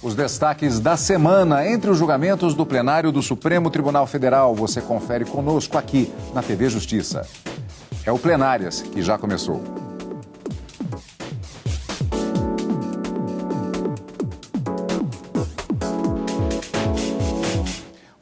Os destaques da semana entre os julgamentos do plenário do Supremo Tribunal Federal. Você confere conosco aqui na TV Justiça. É o Plenárias que já começou.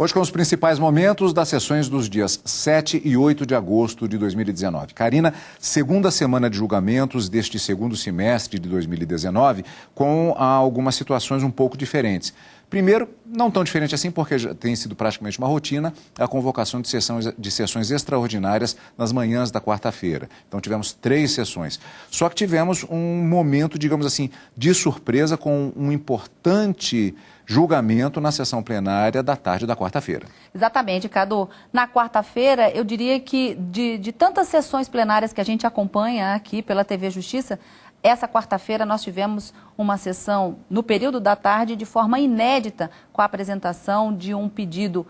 Hoje com os principais momentos das sessões dos dias 7 e 8 de agosto de 2019. Karina, segunda semana de julgamentos deste segundo semestre de 2019, com algumas situações um pouco diferentes. Primeiro, não tão diferente assim, porque já tem sido praticamente uma rotina, a convocação de sessões extraordinárias nas manhãs da quarta-feira. Então, tivemos 3 sessões. Só que tivemos um momento, digamos assim, de surpresa com um importante julgamento na sessão plenária da tarde da quarta-feira. Exatamente, Cadu. Na quarta-feira, eu diria que de tantas sessões plenárias que a gente acompanha aqui pela TV Justiça, essa quarta-feira nós tivemos uma sessão no período da tarde de forma inédita, com a apresentação de um pedido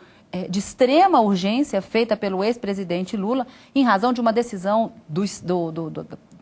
de extrema urgência feita pelo ex-presidente Lula, em razão de uma decisão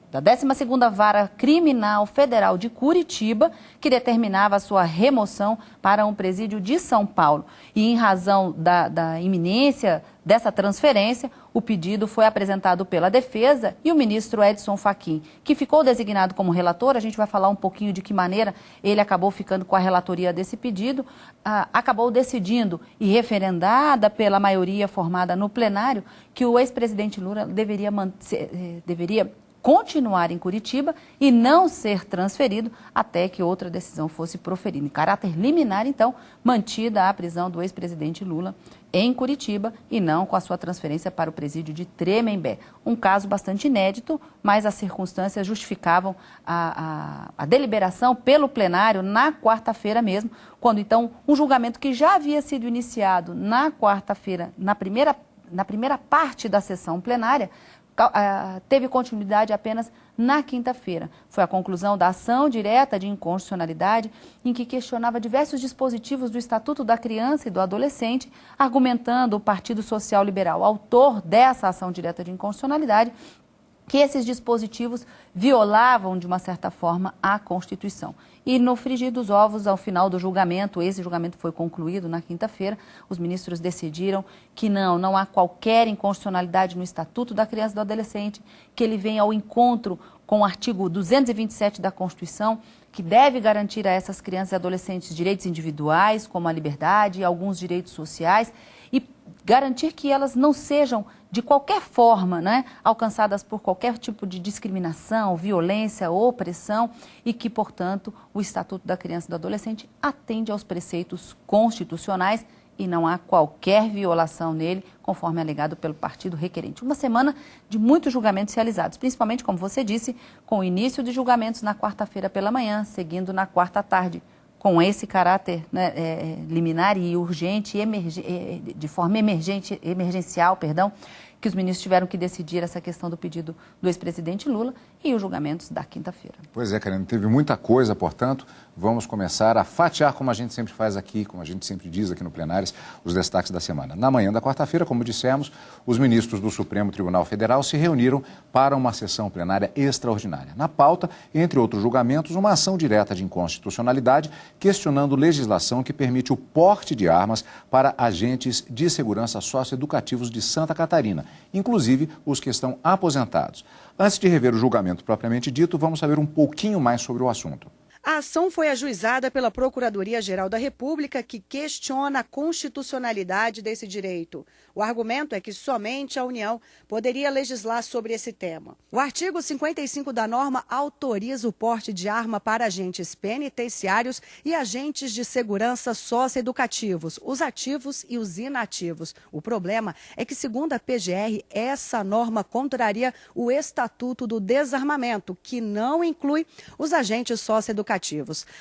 da 12ª Vara Criminal Federal de Curitiba, que determinava a sua remoção para um presídio de São Paulo. E em razão da iminência dessa transferência, o pedido foi apresentado pela defesa e o ministro Edson Fachin, que ficou designado como relator. A gente vai falar um pouquinho de que maneira ele acabou ficando com a relatoria desse pedido, acabou decidindo e referendada pela maioria formada no plenário que o ex-presidente Lula deveria continuar em Curitiba e não ser transferido até que outra decisão fosse proferida. Em caráter liminar, então, mantida a prisão do ex-presidente Lula em Curitiba e não com a sua transferência para o presídio de Tremembé. Um caso bastante inédito, mas as circunstâncias justificavam a deliberação pelo plenário na quarta-feira mesmo, quando então um julgamento que já havia sido iniciado na quarta-feira, na primeira parte da sessão plenária, teve continuidade apenas na quinta-feira. Foi a conclusão da ação direta de inconstitucionalidade, em que questionava diversos dispositivos do Estatuto da Criança e do Adolescente, argumentando o Partido Social Liberal, autor dessa ação direta de inconstitucionalidade, que esses dispositivos violavam, de uma certa forma, a Constituição. E no frigir dos ovos, ao final do julgamento, esse julgamento foi concluído na quinta-feira, os ministros decidiram que não há qualquer inconstitucionalidade no Estatuto da Criança e do Adolescente, que ele venha ao encontro com o artigo 227 da Constituição, que deve garantir a essas crianças e adolescentes direitos individuais, como a liberdade e alguns direitos sociais, e garantir que elas não sejam, de qualquer forma, alcançadas por qualquer tipo de discriminação, violência ou opressão, e que, portanto, o Estatuto da Criança e do Adolescente atende aos preceitos constitucionais e não há qualquer violação nele, conforme alegado pelo partido requerente. Uma semana de muitos julgamentos realizados, principalmente, como você disse, com o início de julgamentos na quarta-feira pela manhã, seguindo na quarta tarde, com esse caráter liminar e urgente, de forma emergencial, que os ministros tiveram que decidir essa questão do pedido do ex-presidente Lula e os julgamentos da quinta-feira. Pois é, Karina, teve muita coisa, portanto, vamos começar a fatiar, como a gente sempre faz aqui, como a gente sempre diz aqui no Plenárias, os destaques da semana. Na manhã da quarta-feira, como dissemos, os ministros do Supremo Tribunal Federal se reuniram para uma sessão plenária extraordinária. Na pauta, entre outros julgamentos, uma ação direta de inconstitucionalidade questionando legislação que permite o porte de armas para agentes de segurança socioeducativos de Santa Catarina, inclusive os que estão aposentados. Antes de rever o julgamento propriamente dito, vamos saber um pouquinho mais sobre o assunto. A ação foi ajuizada pela Procuradoria-Geral da República, que questiona a constitucionalidade desse direito. O argumento é que somente a União poderia legislar sobre esse tema. O artigo 55 da norma autoriza o porte de arma para agentes penitenciários e agentes de segurança socioeducativos, os ativos e os inativos. O problema é que, segundo a PGR, essa norma contraria o Estatuto do Desarmamento, que não inclui os agentes socioeducativos.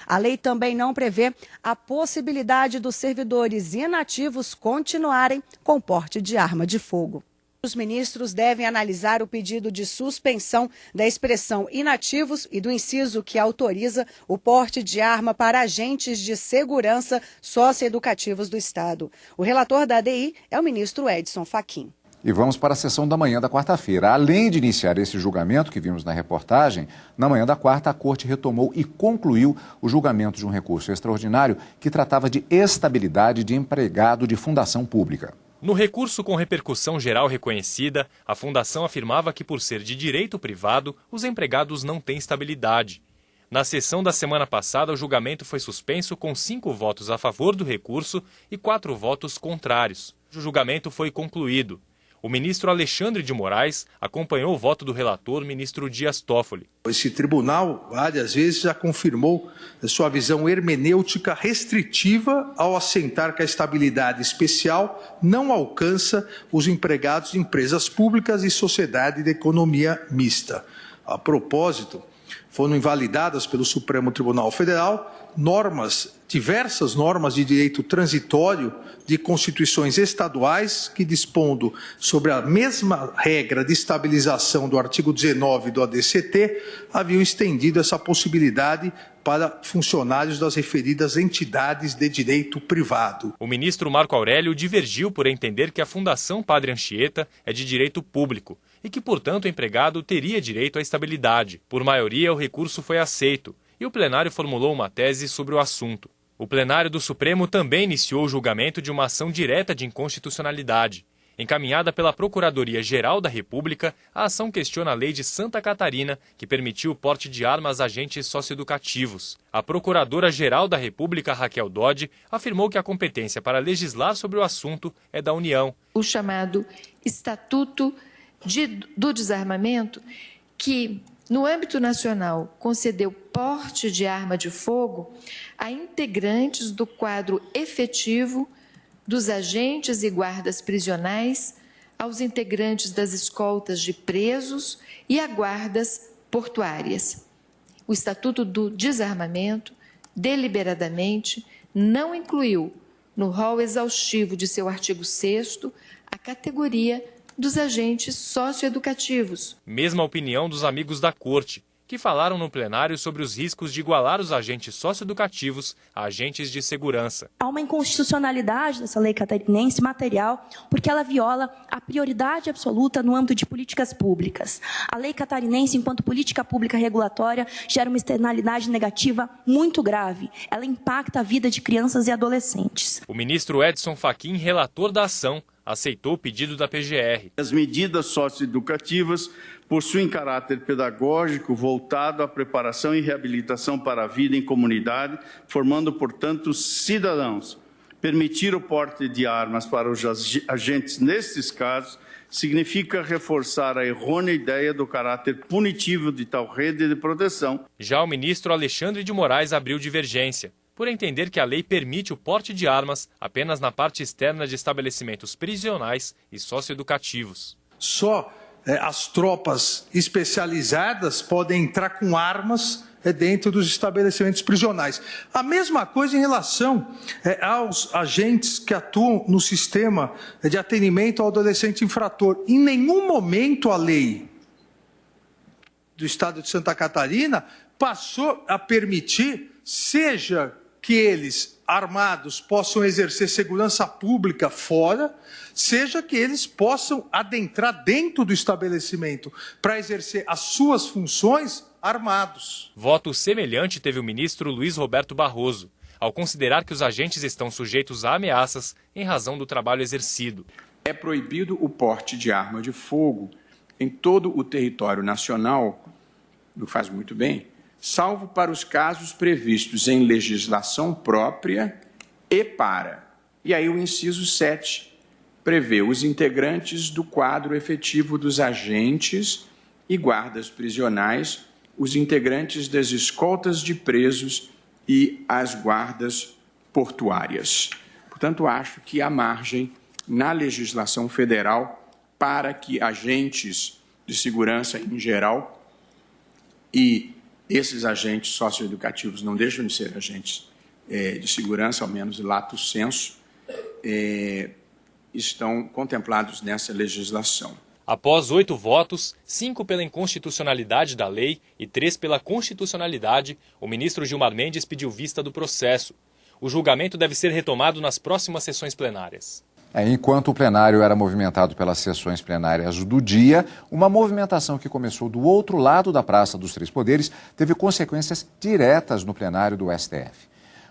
A lei também não prevê a possibilidade dos servidores inativos continuarem com porte de arma de fogo. Os ministros devem analisar o pedido de suspensão da expressão inativos e do inciso que autoriza o porte de arma para agentes de segurança socioeducativos do Estado. O relator da ADI é o ministro Edson Fachin. E vamos para a sessão da manhã da quarta-feira. Além de iniciar esse julgamento que vimos na reportagem, na manhã da quarta a Corte retomou e concluiu o julgamento de um recurso extraordinário que tratava de estabilidade de empregado de fundação pública. No recurso com repercussão geral reconhecida, a fundação afirmava que, por ser de direito privado, os empregados não têm estabilidade. Na sessão da semana passada, o julgamento foi suspenso com 5 votos a favor do recurso e 4 votos contrários. O julgamento foi concluído. O ministro Alexandre de Moraes acompanhou o voto do relator, ministro Dias Toffoli. Esse tribunal, várias vezes, já confirmou sua visão hermenêutica restritiva ao assentar que a estabilidade especial não alcança os empregados de empresas públicas e sociedade de economia mista. A propósito, foram invalidadas pelo Supremo Tribunal Federal diversas normas de direito transitório de constituições estaduais que, dispondo sobre a mesma regra de estabilização do artigo 19 do ADCT, haviam estendido essa possibilidade para funcionários das referidas entidades de direito privado. O ministro Marco Aurélio divergiu por entender que a Fundação Padre Anchieta é de direito público e que, portanto, o empregado teria direito à estabilidade. Por maioria, o recurso foi aceito e o plenário formulou uma tese sobre o assunto. O plenário do Supremo também iniciou o julgamento de uma ação direta de inconstitucionalidade. Encaminhada pela Procuradoria-Geral da República, a ação questiona a lei de Santa Catarina, que permitiu o porte de armas a agentes socioeducativos. A Procuradora-Geral da República, Raquel Dodge, afirmou que a competência para legislar sobre o assunto é da União. O chamado Estatuto do Desarmamento, que, no âmbito nacional, concedeu porte de arma de fogo a integrantes do quadro efetivo dos agentes e guardas prisionais, aos integrantes das escoltas de presos e a guardas portuárias. O Estatuto do Desarmamento, deliberadamente, não incluiu, no rol exaustivo de seu artigo 6º, a categoria dos agentes socioeducativos. Mesma opinião dos amigos da Corte, que falaram no plenário sobre os riscos de igualar os agentes socioeducativos a agentes de segurança. Há uma inconstitucionalidade dessa lei catarinense material, porque ela viola a prioridade absoluta no âmbito de políticas públicas. A lei catarinense, enquanto política pública regulatória, gera uma externalidade negativa muito grave. Ela impacta a vida de crianças e adolescentes. O ministro Edson Fachin, relator da ação, aceitou o pedido da PGR. As medidas socioeducativas possuem caráter pedagógico voltado à preparação e reabilitação para a vida em comunidade, formando, portanto, cidadãos. Permitir o porte de armas para os agentes nestes casos significa reforçar a errônea ideia do caráter punitivo de tal rede de proteção. Já o ministro Alexandre de Moraes abriu divergência, por entender que a lei permite o porte de armas apenas na parte externa de estabelecimentos prisionais e socioeducativos. Só as tropas especializadas podem entrar com armas dentro dos estabelecimentos prisionais. A mesma coisa em relação aos agentes que atuam no sistema de atendimento ao adolescente infrator. Em nenhum momento a lei do Estado de Santa Catarina passou a permitir, seja que eles, armados, possam exercer segurança pública fora, seja que eles possam adentrar dentro do estabelecimento para exercer as suas funções armados. Voto semelhante teve o ministro Luiz Roberto Barroso, ao considerar que os agentes estão sujeitos a ameaças em razão do trabalho exercido. É proibido o porte de arma de fogo em todo o território nacional, não faz muito bem, salvo para os casos previstos em legislação própria e para. E aí o inciso 7 prevê os integrantes do quadro efetivo dos agentes e guardas prisionais, os integrantes das escoltas de presos e as guardas portuárias. Portanto, acho que há margem na legislação federal para que agentes de segurança em geral e esses agentes socioeducativos não deixam de ser agentes de segurança, ao menos lato sensu, estão contemplados nessa legislação. Após 8 votos, 5 pela inconstitucionalidade da lei e 3 pela constitucionalidade, o ministro Gilmar Mendes pediu vista do processo. O julgamento deve ser retomado nas próximas sessões plenárias. Enquanto o plenário era movimentado pelas sessões plenárias do dia, uma movimentação que começou do outro lado da Praça dos Três Poderes teve consequências diretas no plenário do STF.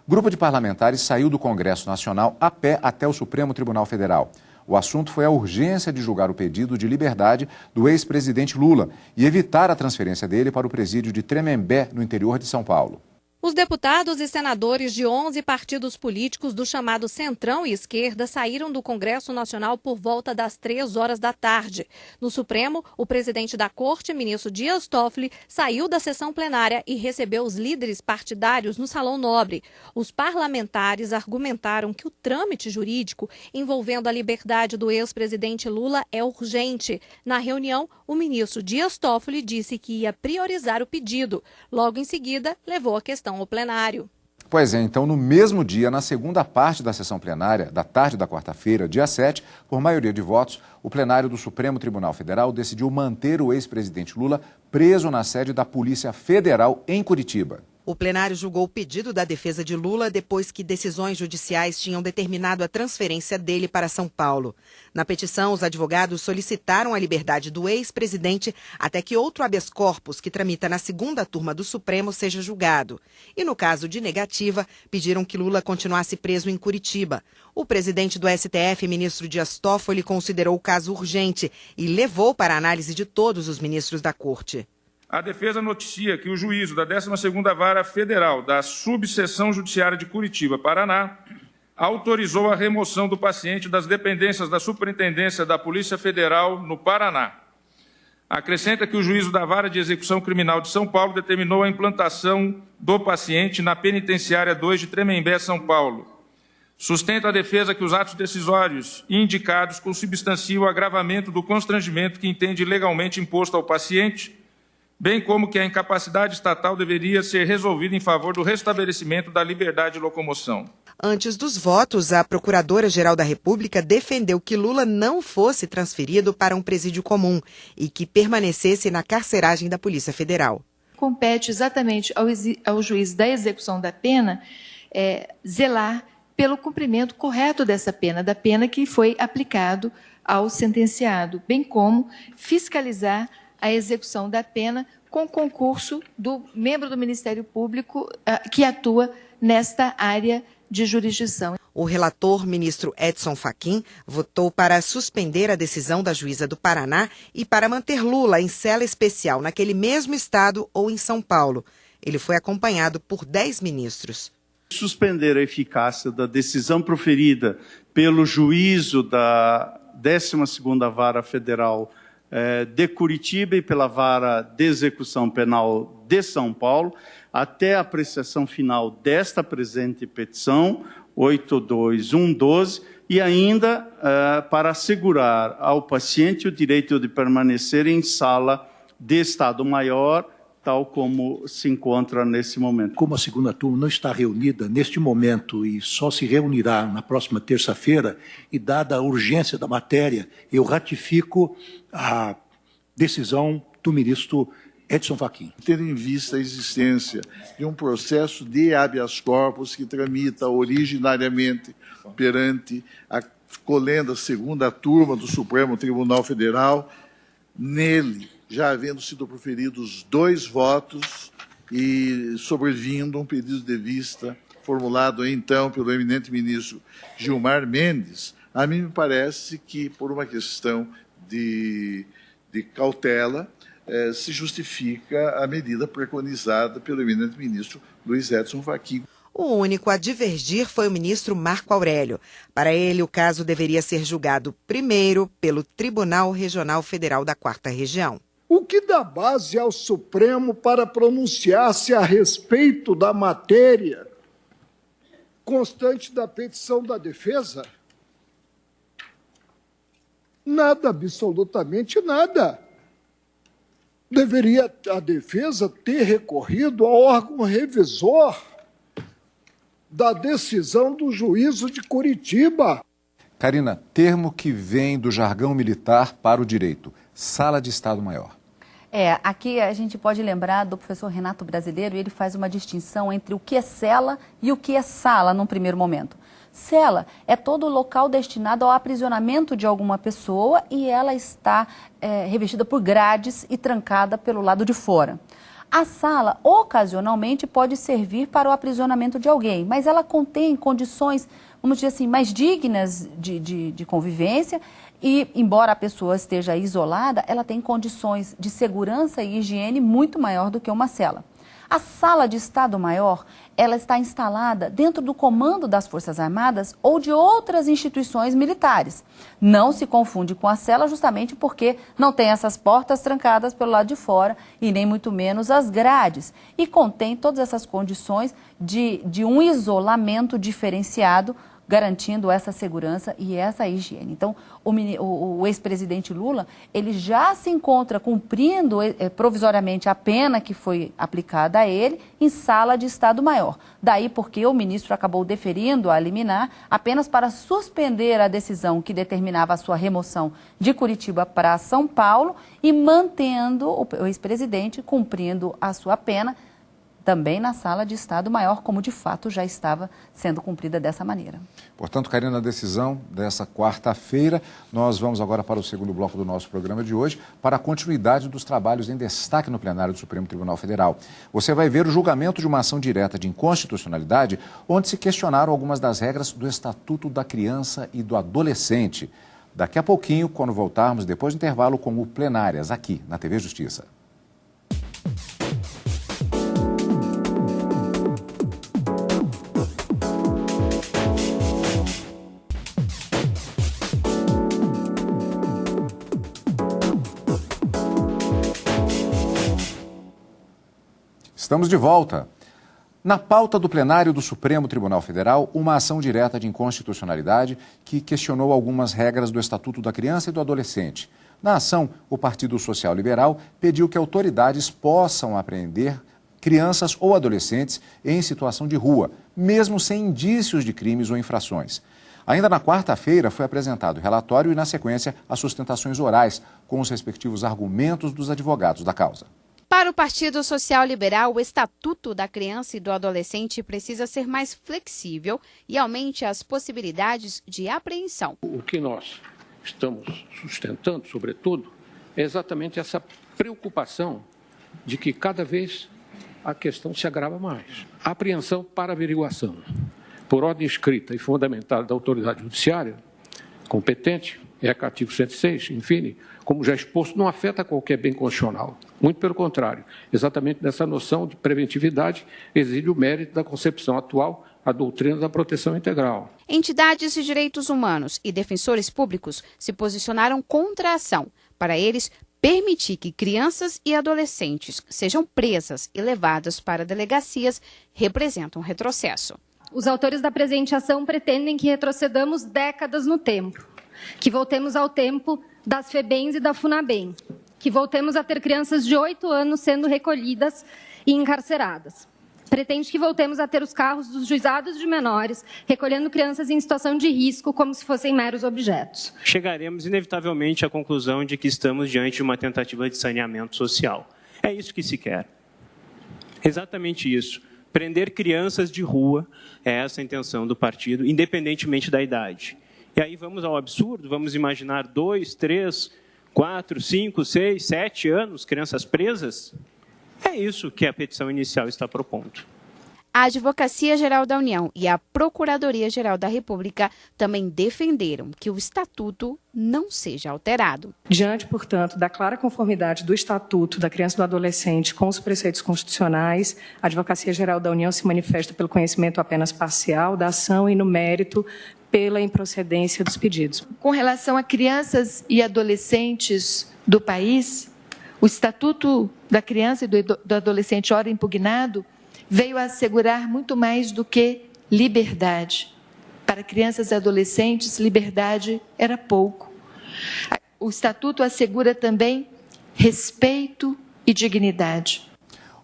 Grupo de parlamentares saiu do Congresso Nacional a pé até o Supremo Tribunal Federal. O assunto foi a urgência de julgar o pedido de liberdade do ex-presidente Lula e evitar a transferência dele para o presídio de Tremembé, no interior de São Paulo. Os deputados e senadores de 11 partidos políticos do chamado Centrão e Esquerda saíram do Congresso Nacional por volta das 3 horas da tarde. No Supremo, o presidente da Corte, ministro Dias Toffoli, saiu da sessão plenária e recebeu os líderes partidários no Salão Nobre. Os parlamentares argumentaram que o trâmite jurídico envolvendo a liberdade do ex-presidente Lula é urgente. Na reunião, o ministro Dias Toffoli disse que ia priorizar o pedido. Logo em seguida, levou a questão ao plenário. Pois é, então no mesmo dia, na segunda parte da sessão plenária, da tarde da quarta-feira, dia 7, por maioria de votos, o plenário do Supremo Tribunal Federal decidiu manter o ex-presidente Lula preso na sede da Polícia Federal em Curitiba. O plenário julgou o pedido da defesa de Lula depois que decisões judiciais tinham determinado a transferência dele para São Paulo. Na petição, os advogados solicitaram a liberdade do ex-presidente até que outro habeas corpus que tramita na segunda turma do Supremo seja julgado. E no caso de negativa, pediram que Lula continuasse preso em Curitiba. O presidente do STF, ministro Dias Toffoli, considerou o caso urgente e levou para a análise de todos os ministros da Corte. A defesa noticia que o juízo da 12ª Vara Federal da Subseção Judiciária de Curitiba, Paraná, autorizou a remoção do paciente das dependências da Superintendência da Polícia Federal no Paraná. Acrescenta que o juízo da Vara de Execução Criminal de São Paulo determinou a implantação do paciente na Penitenciária 2 de Tremembé, São Paulo. Sustenta a defesa que os atos decisórios indicados consubstanciam o agravamento do constrangimento que entende legalmente imposto ao paciente, bem como que a incapacidade estatal deveria ser resolvida em favor do restabelecimento da liberdade de locomoção. Antes dos votos, a Procuradora-Geral da República defendeu que Lula não fosse transferido para um presídio comum e que permanecesse na carceragem da Polícia Federal. Compete exatamente ao juiz da execução da pena zelar pelo cumprimento correto dessa pena, da pena que foi aplicado ao sentenciado, bem como fiscalizar a execução da pena com concurso do membro do Ministério Público que atua nesta área de jurisdição. O relator, ministro Edson Fachin, votou para suspender a decisão da juíza do Paraná e para manter Lula em cela especial naquele mesmo estado ou em São Paulo. Ele foi acompanhado por 10 ministros. Suspender a eficácia da decisão proferida pelo juízo da 12ª Vara Federal de Curitiba e pela Vara de Execução Penal de São Paulo, até a apreciação final desta presente petição, 82112, e ainda para assegurar ao paciente o direito de permanecer em sala de Estado Maior, tal como se encontra nesse momento. Como a segunda turma não está reunida neste momento e só se reunirá na próxima terça-feira, e dada a urgência da matéria, eu ratifico a decisão do ministro Edson Fachin. Tendo em vista a existência de um processo de habeas corpus que tramita originariamente perante a colenda segunda turma do Supremo Tribunal Federal, nele já havendo sido proferidos 2 votos e sobrevindo um pedido de vista formulado então pelo eminente ministro Gilmar Mendes, a mim me parece que, por uma questão de cautela, se justifica a medida preconizada pelo eminente ministro Luiz Edson Fachin. O único a divergir foi o ministro Marco Aurélio. Para ele, o caso deveria ser julgado primeiro pelo Tribunal Regional Federal da 4ª Região. O que dá base ao Supremo para pronunciar-se a respeito da matéria constante da petição da defesa? Nada, absolutamente nada. Deveria a defesa ter recorrido ao órgão revisor da decisão do juízo de Curitiba. Karina, termo que vem do jargão militar para o direito, sala de Estado Maior. Aqui a gente pode lembrar do professor Renato Brasileiro, e ele faz uma distinção entre o que é cela e o que é sala num primeiro momento. Cela é todo local destinado ao aprisionamento de alguma pessoa e ela está revestida por grades e trancada pelo lado de fora. A sala, ocasionalmente, pode servir para o aprisionamento de alguém, mas ela contém condições, vamos dizer assim, mais dignas de convivência e, embora a pessoa esteja isolada, ela tem condições de segurança e higiene muito maior do que uma cela. A sala de Estado-Maior, ela está instalada dentro do comando das Forças Armadas ou de outras instituições militares. Não se confunde com a cela justamente porque não tem essas portas trancadas pelo lado de fora e nem muito menos as grades. E contém todas essas condições de um isolamento diferenciado, garantindo essa segurança e essa higiene. Então, o ex-presidente Lula, ele já se encontra cumprindo provisoriamente a pena que foi aplicada a ele em sala de Estado-Maior. Daí porque o ministro acabou deferindo a liminar apenas para suspender a decisão que determinava a sua remoção de Curitiba para São Paulo e mantendo o ex-presidente cumprindo a sua pena também na sala de Estado-Maior, como de fato já estava sendo cumprida dessa maneira. Portanto, Karina, a decisão dessa quarta-feira, nós vamos agora para o segundo bloco do nosso programa de hoje, para a continuidade dos trabalhos em destaque no plenário do Supremo Tribunal Federal. Você vai ver o julgamento de uma ação direta de inconstitucionalidade, onde se questionaram algumas das regras do Estatuto da Criança e do Adolescente. Daqui a pouquinho, quando voltarmos, depois do intervalo, com o Plenárias, aqui na TV Justiça. Estamos de volta. Na pauta do plenário do Supremo Tribunal Federal, uma ação direta de inconstitucionalidade que questionou algumas regras do Estatuto da Criança e do Adolescente. Na ação, o Partido Social Liberal pediu que autoridades possam apreender crianças ou adolescentes em situação de rua, mesmo sem indícios de crimes ou infrações. Ainda na quarta-feira foi apresentado o relatório e, na sequência, as sustentações orais com os respectivos argumentos dos advogados da causa. Para o Partido Social Liberal, o Estatuto da Criança e do Adolescente precisa ser mais flexível e aumente as possibilidades de apreensão. O que nós estamos sustentando, sobretudo, é exatamente essa preocupação de que cada vez a questão se agrava mais. A apreensão para averiguação, por ordem escrita e fundamentada da autoridade judiciária competente, artigo 106, enfim, como já exposto, não afeta qualquer bem constitucional. Muito pelo contrário, exatamente nessa noção de preventividade exige o mérito da concepção atual, a doutrina da proteção integral. Entidades de direitos humanos e defensores públicos se posicionaram contra a ação. Para eles, permitir que crianças e adolescentes sejam presas e levadas para delegacias representa um retrocesso. Os autores da presente ação pretendem que retrocedamos décadas no tempo, que voltemos ao tempo das FEBEMs e da FUNABEM, que voltemos a ter crianças de 8 anos sendo recolhidas e encarceradas. Pretende que voltemos a ter os carros dos juizados de menores recolhendo crianças em situação de risco como se fossem meros objetos. Chegaremos inevitavelmente à conclusão de que estamos diante de uma tentativa de saneamento social. É isso que se quer. Exatamente isso. Prender crianças de rua é essa a intenção do partido, independentemente da idade. E aí vamos ao absurdo, vamos imaginar 2, 3, 4, 5, 6, 7 anos, crianças presas? É isso que a petição inicial está propondo. A Advocacia Geral da União e a Procuradoria-Geral da República também defenderam que o Estatuto não seja alterado. Diante, portanto, da clara conformidade do Estatuto da Criança e do Adolescente com os preceitos constitucionais, a Advocacia Geral da União se manifesta pelo conhecimento apenas parcial da ação e, no mérito, pela improcedência dos pedidos. Com relação a crianças e adolescentes do país, o Estatuto da Criança e do Adolescente, ora impugnado, veio a assegurar muito mais do que liberdade. Para crianças e adolescentes, liberdade era pouco. O Estatuto assegura também respeito e dignidade.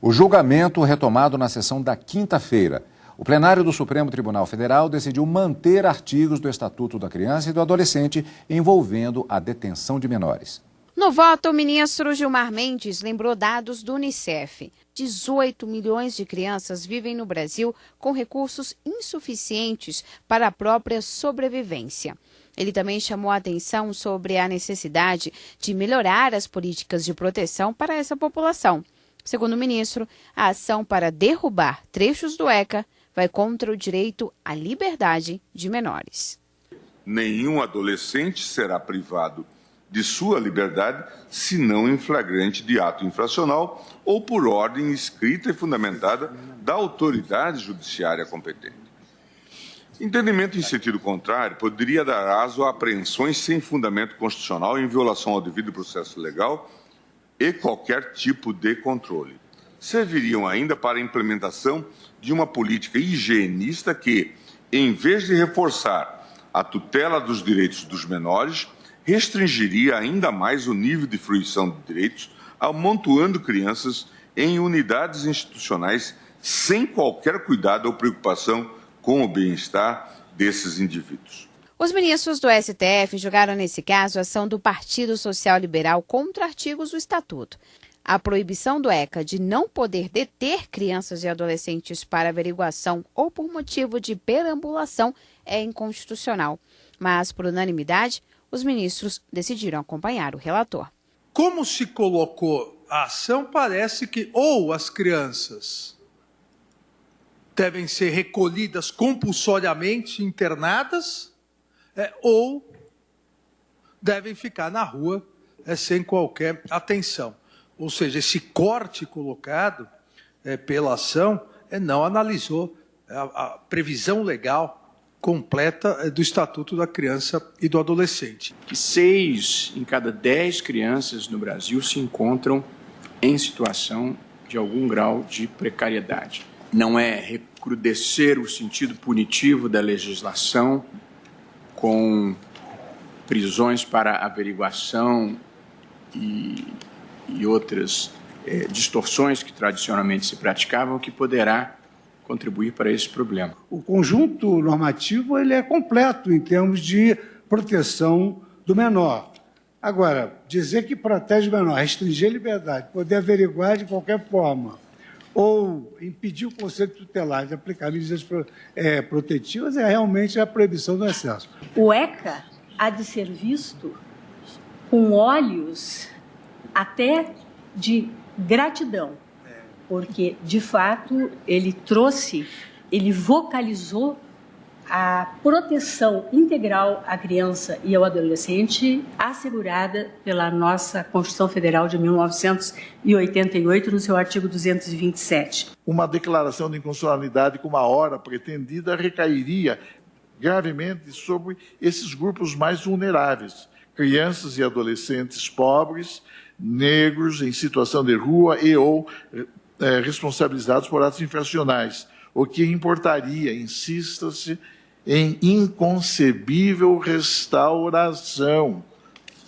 O julgamento retomado na sessão da quinta-feira. O plenário do Supremo Tribunal Federal decidiu manter artigos do Estatuto da Criança e do Adolescente envolvendo a detenção de menores. No voto, o ministro Gilmar Mendes lembrou dados do Unicef. 18 milhões de crianças vivem no Brasil com recursos insuficientes para a própria sobrevivência. Ele também chamou a atenção sobre a necessidade de melhorar as políticas de proteção para essa população. Segundo o ministro, a ação para derrubar trechos do ECA vai contra o direito à liberdade de menores. Nenhum adolescente será privado de sua liberdade, se não em flagrante de ato infracional ou por ordem escrita e fundamentada da autoridade judiciária competente. Entendimento em sentido contrário poderia dar aso a apreensões sem fundamento constitucional em violação ao devido processo legal e qualquer tipo de controle. Serviriam ainda para a implementação de uma política higienista que, em vez de reforçar a tutela dos direitos dos menores, restringiria ainda mais o nível de fruição de direitos, amontoando crianças em unidades institucionais sem qualquer cuidado ou preocupação com o bem-estar desses indivíduos. Os ministros do STF julgaram nesse caso a ação do Partido Social Liberal contra artigos do Estatuto. A proibição do ECA de não poder deter crianças e adolescentes para averiguação ou por motivo de perambulação é inconstitucional. Mas, por unanimidade, os ministros decidiram acompanhar o relator. Como se colocou a ação, parece que ou as crianças devem ser recolhidas compulsoriamente, internadas, ou devem ficar na rua sem qualquer atenção. Ou seja, esse corte colocado pela ação não analisou a previsão legal completa do Estatuto da Criança e do Adolescente. Que 6 em cada 10 crianças no Brasil se encontram em situação de algum grau de precariedade. Não é recrudescer o sentido punitivo da legislação com prisões para averiguação e outras distorções que tradicionalmente se praticavam que poderá contribuir para esse problema. O conjunto normativo ele é completo em termos de proteção do menor. Agora, dizer que protege o menor, restringir a liberdade, poder averiguar de qualquer forma, ou impedir o Conselho Tutelar de aplicar medidas protetivas é realmente a proibição do excesso. O ECA há de ser visto com olhos até de gratidão, porque, de fato, ele vocalizou a proteção integral à criança e ao adolescente assegurada pela nossa Constituição Federal de 1988, no seu artigo 227. Uma declaração de inconstitucionalidade com uma hora pretendida recairia gravemente sobre esses grupos mais vulneráveis, crianças e adolescentes pobres, negros em situação de rua e ou responsabilizados por atos infracionais, o que importaria, insista-se, em inconcebível restauração,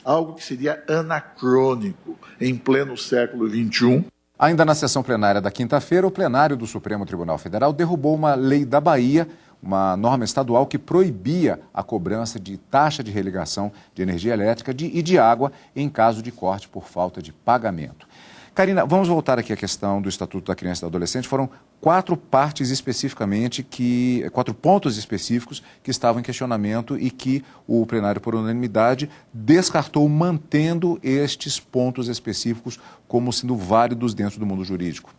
algo que seria anacrônico em pleno século XXI. Ainda na sessão plenária da quinta-feira, o plenário do Supremo Tribunal Federal derrubou uma lei da Bahia, uma norma estadual que proibia a cobrança de taxa de religação de energia elétrica e de água em caso de corte por falta de pagamento. Karina, vamos voltar aqui à questão do Estatuto da Criança e do Adolescente. Foram 4 pontos específicos que estavam em questionamento e que o plenário, por unanimidade, descartou, mantendo estes pontos específicos como sendo válidos dentro do mundo jurídico.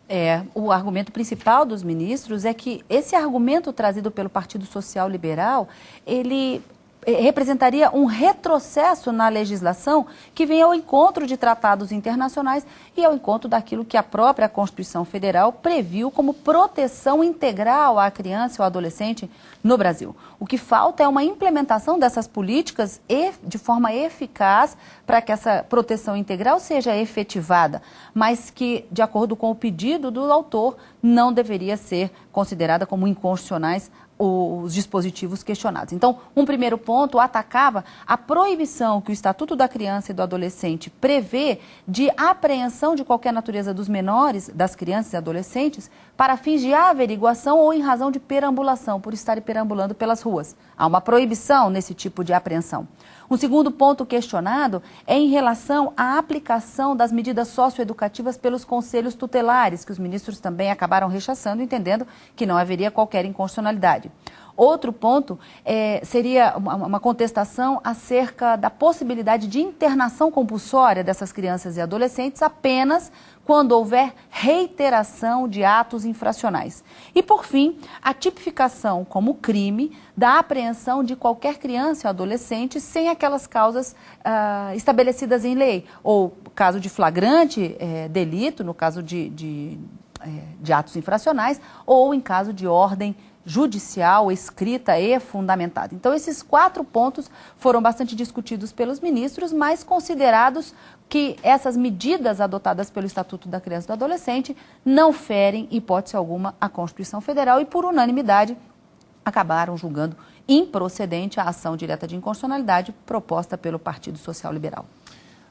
O argumento principal dos ministros é que esse argumento trazido pelo Partido Social Liberal, ele representaria um retrocesso na legislação que vem ao encontro de tratados internacionais e ao encontro daquilo que a própria Constituição Federal previu como proteção integral à criança e ao adolescente no Brasil. O que falta é uma implementação dessas políticas de forma eficaz para que essa proteção integral seja efetivada, mas que, de acordo com o pedido do autor, não deveria ser considerada como inconstitucionais os dispositivos questionados. Então, um primeiro ponto atacava a proibição que o Estatuto da Criança e do Adolescente prevê de apreensão de qualquer natureza dos menores, das crianças e adolescentes, para fins de averiguação ou em razão de perambulação, por estarem perambulando pelas ruas. Há uma proibição nesse tipo de apreensão. Um segundo ponto questionado é em relação à aplicação das medidas socioeducativas pelos conselhos tutelares, que os ministros também acabaram rechaçando, entendendo que não haveria qualquer inconstitucionalidade. Outro ponto seria uma contestação acerca da possibilidade de internação compulsória dessas crianças e adolescentes apenas quando houver reiteração de atos infracionais. E, por fim, a tipificação como crime da apreensão de qualquer criança ou adolescente sem aquelas causas estabelecidas em lei, ou caso de flagrante delito, no caso de atos infracionais, ou em caso de ordem judicial, escrita e fundamentada. Então, esses 4 pontos foram bastante discutidos pelos ministros, mas considerados que essas medidas adotadas pelo Estatuto da Criança e do Adolescente não ferem, hipótese alguma, a Constituição Federal e, por unanimidade, acabaram julgando improcedente a ação direta de inconstitucionalidade proposta pelo Partido Social Liberal.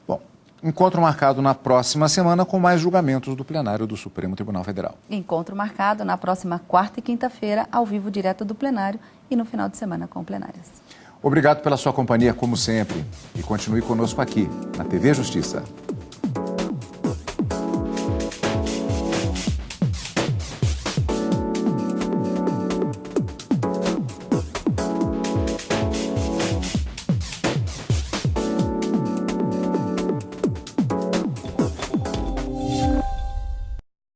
Bom, encontro marcado na próxima semana com mais julgamentos do plenário do Supremo Tribunal Federal. Encontro marcado na próxima quarta e quinta-feira, ao vivo direto do plenário e no final de semana com plenárias. Obrigado pela sua companhia, como sempre, e continue conosco aqui, na TV Justiça.